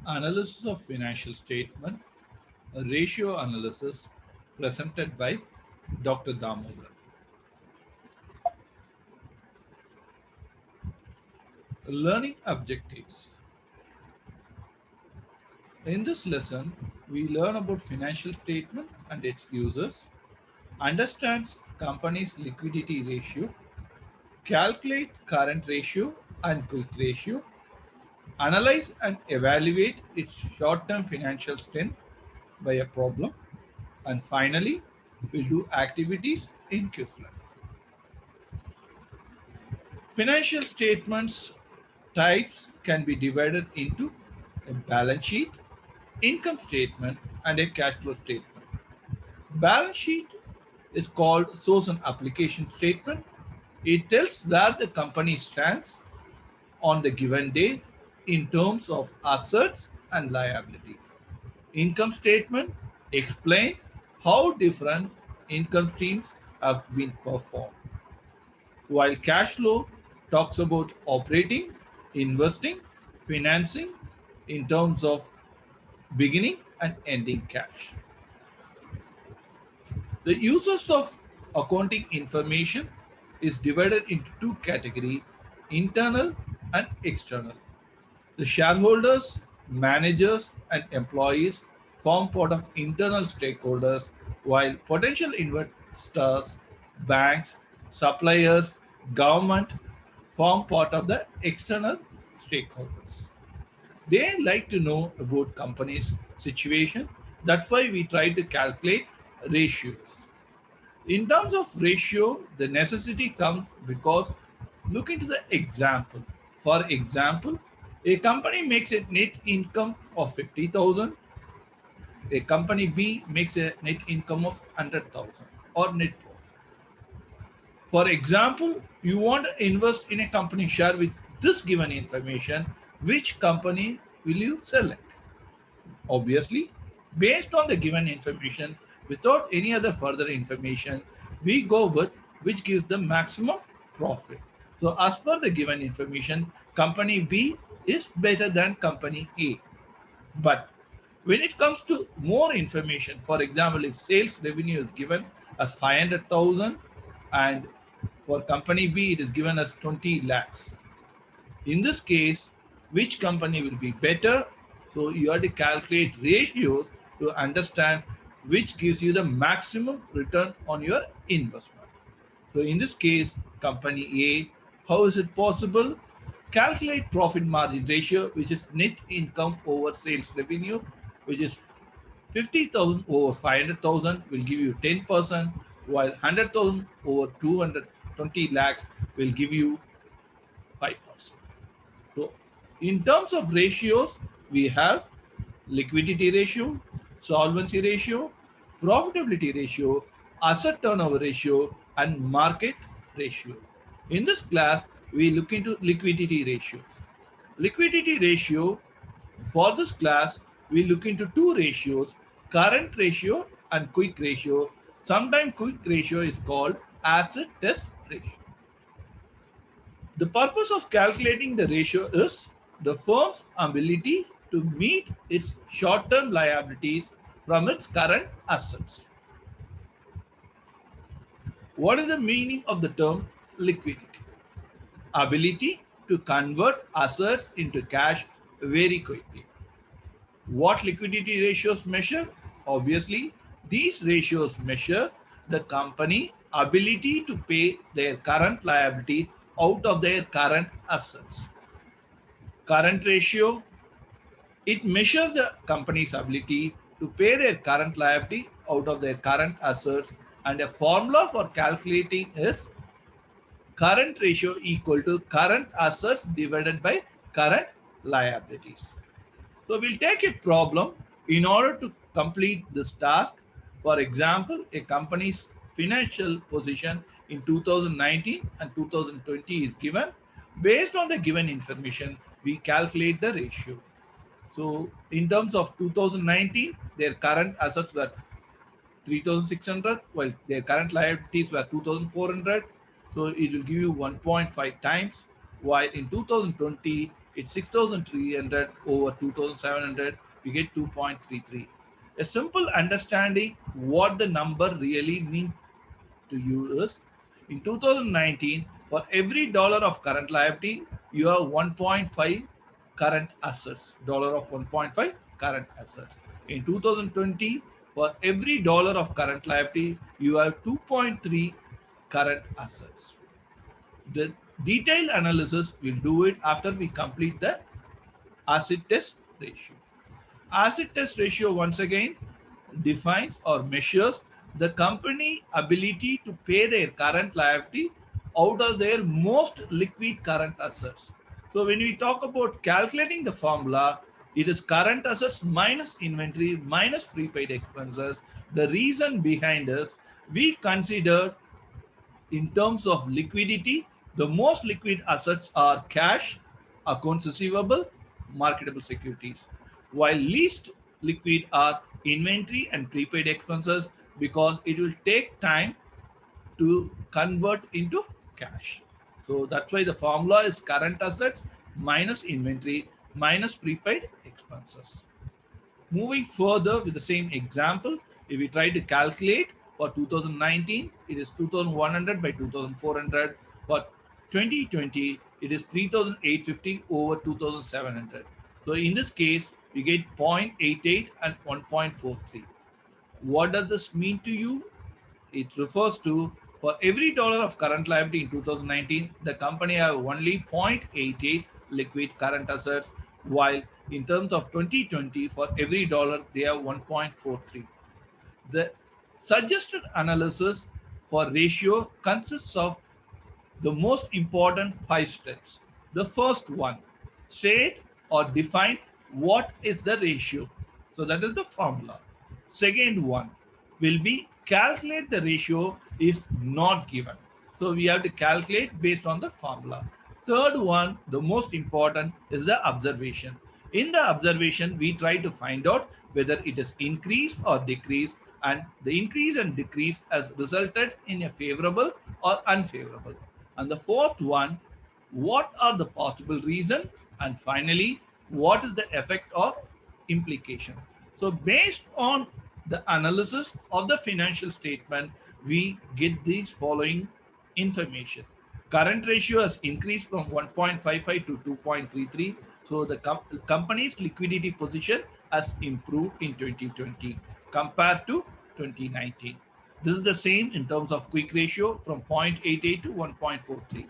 Analysis of financial statement, a ratio analysis presented by Dr. Damodharan. Learning objectives. In this lesson, we learn about financial statement and its uses, understands company's liquidity ratio, calculate current ratio and quick ratio, analyze and evaluate its short-term financial strength by a problem, and finally, we'll do activities in QFLAN. Financial statements types can be divided into a balance sheet, income statement, and a cash flow statement. Balance sheet is called source and application statement. It tells where the company stands on the given day in terms of assets and liabilities. Income statement explain how different income streams have been performed, while cash flow talks about operating, investing, financing in terms of beginning and ending cash. The uses of accounting information is divided into two categories, internal and external. The shareholders, managers, and employees form part of internal stakeholders, while potential investors, banks, suppliers, government form part of the external stakeholders. They like to know about company's situation. That's why we try to calculate ratios. In terms of ratio, the necessity comes because look into the example. For example, a company makes a net income of 50,000, a company B makes a net income of 100,000 or net profit. For example, you want to invest in a company share with this given information, which company will you select? Obviously, based on the given information, without any other further information, we go with which gives the maximum profit. So, as per the given information, company B is better than company A. But when it comes to more information, for example, if sales revenue is given as 500,000 and for company B it is given as 20 lakhs, in this case, which company will be better? So you have to calculate ratios to understand which gives you the maximum return on your investment. So in this case, company A, how is it possible? Calculate profit margin ratio, which is net income over sales revenue, which is 50,000 over 500,000 will give you 10%, while 100,000 over 220 lakhs will give you 5%. So in terms of ratios, we have liquidity ratio, solvency ratio, profitability ratio, asset turnover ratio, and market ratio. In this class, we look into liquidity ratios. Liquidity ratio, for this class, we look into two ratios, current ratio and quick ratio. Sometimes quick ratio is called asset test ratio. The purpose of calculating the ratio is the firm's ability to meet its short-term liabilities from its current assets. What is the meaning of the term liquidity? Ability to convert assets into cash very quickly. What liquidity ratios measure? Obviously, these ratios measure the company ability to pay their current liability out of their current assets. Current ratio, it measures the company's ability to pay their current liability out of their current assets, and a formula for calculating is current ratio equal to current assets divided by current liabilities. So we'll take a problem in order to complete this task. For example, a company's financial position in 2019 and 2020 is given. Based on the given information, we calculate the ratio. So in terms of 2019, their current assets were 3,600, while their current liabilities were 2,400. So it will give you 1.5 times. While in 2020, It's 6,300 over 2,700. We get 2.33. A simple understanding what the number really means to you is in 2019, for every dollar of current liability, you have 1.5 current assets. Dollar of 1.5 current assets. In 2020, for every dollar of current liability, you have 2.3 current assets. The detailed analysis we'll do it after we complete the acid test ratio. Acid test ratio once again defines or measures the company ability to pay their current liability out of their most liquid current assets. So when we talk about calculating the formula, it is current assets minus inventory minus prepaid expenses. The reason behind is we consider in terms of liquidity, the most liquid assets are cash, accounts receivable, marketable securities, while least liquid are inventory and prepaid expenses because it will take time to convert into cash. So that's why the formula is current assets minus inventory minus prepaid expenses. Moving further with the same example, if we try to calculate for 2019, it is 2100 by 2400. For 2020, it is 3850 over 2700. So in this case, we get 0.88 and 1.43. What does this mean to you? It refers to for every dollar of current liability in 2019, the company have only 0.88 liquid current assets, while in terms of 2020, for every dollar, they have 1.43. The suggested analysis for ratio consists of the most important 5 steps. The first one, state or define what is the ratio. So that is the formula. Second one will be calculate the ratio if not given. So we have to calculate based on the formula. Third one, the most important is the observation. In the observation, we try to find out whether it is increase or decrease, and the increase and decrease has resulted in a favorable or unfavorable. And the fourth one, what are the possible reason? And finally, what is the effect or implication? So based on the analysis of the financial statement, we get these following information. Current ratio has increased from 1.55 to 2.33. So the company's liquidity position has improved in 2020 compared to 2019. This is the same in terms of quick ratio from 0.88 to 1.43.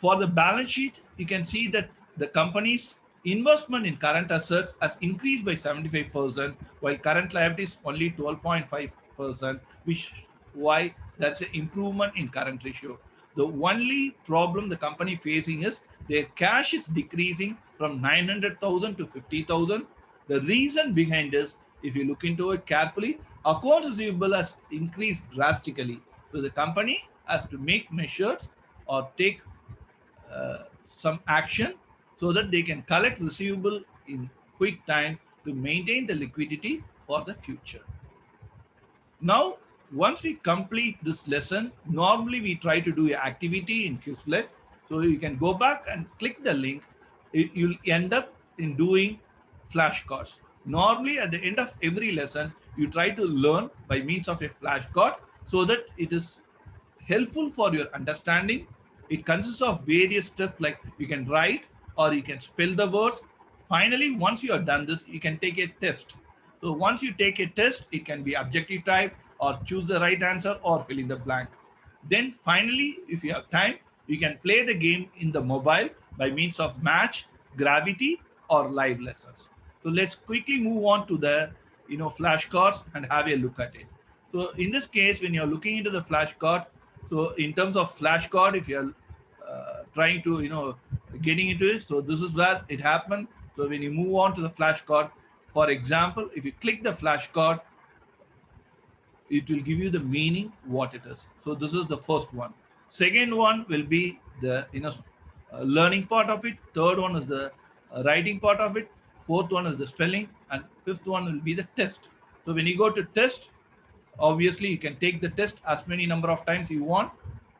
For the balance sheet, you can see that the company's investment in current assets has increased by 75%, while current liabilities only 12.5%, which why that's an improvement in current ratio. The only problem the company facing is their cash is decreasing from 900,000 to 50,000. The reason behind this, if you look into it carefully, accounts receivable has increased drastically. So the company has to make measures or take some action so that they can collect receivable in quick time to maintain the liquidity for the future. Now, once we complete this lesson, normally we try to do an activity in Quizlet. So you can go back and click the link. You'll end up in doing flashcards. Normally at the end of every lesson, you try to learn by means of a flashcard so that it is helpful for your understanding. It consists of various steps like you can write or you can spell the words. Finally, once you have done this, you can take a test. So once you take a test, it can be objective type or choose the right answer or fill in the blank. Then finally, if you have time, you can play the game in the mobile by means of match, gravity, or live lessons. So let's quickly move on to the flashcards and have a look at it. So in this case, when you're looking into the flashcard, so in terms of flashcard, if you're trying to getting into it, so this is where it happened. So when you move on to the flashcard, for example, if you click the flashcard, it will give you the meaning what it is. So this is the first one. Second one will be the learning part of it. Third one is the writing part of it. Fourth one is the spelling, and fifth one will be the test. So when you go to test, obviously you can take the test as many number of times you want,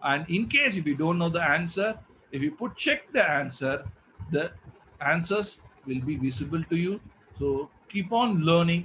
and in case if you don't know the answer, if you put check the answer, the answers will be visible to you. So keep on learning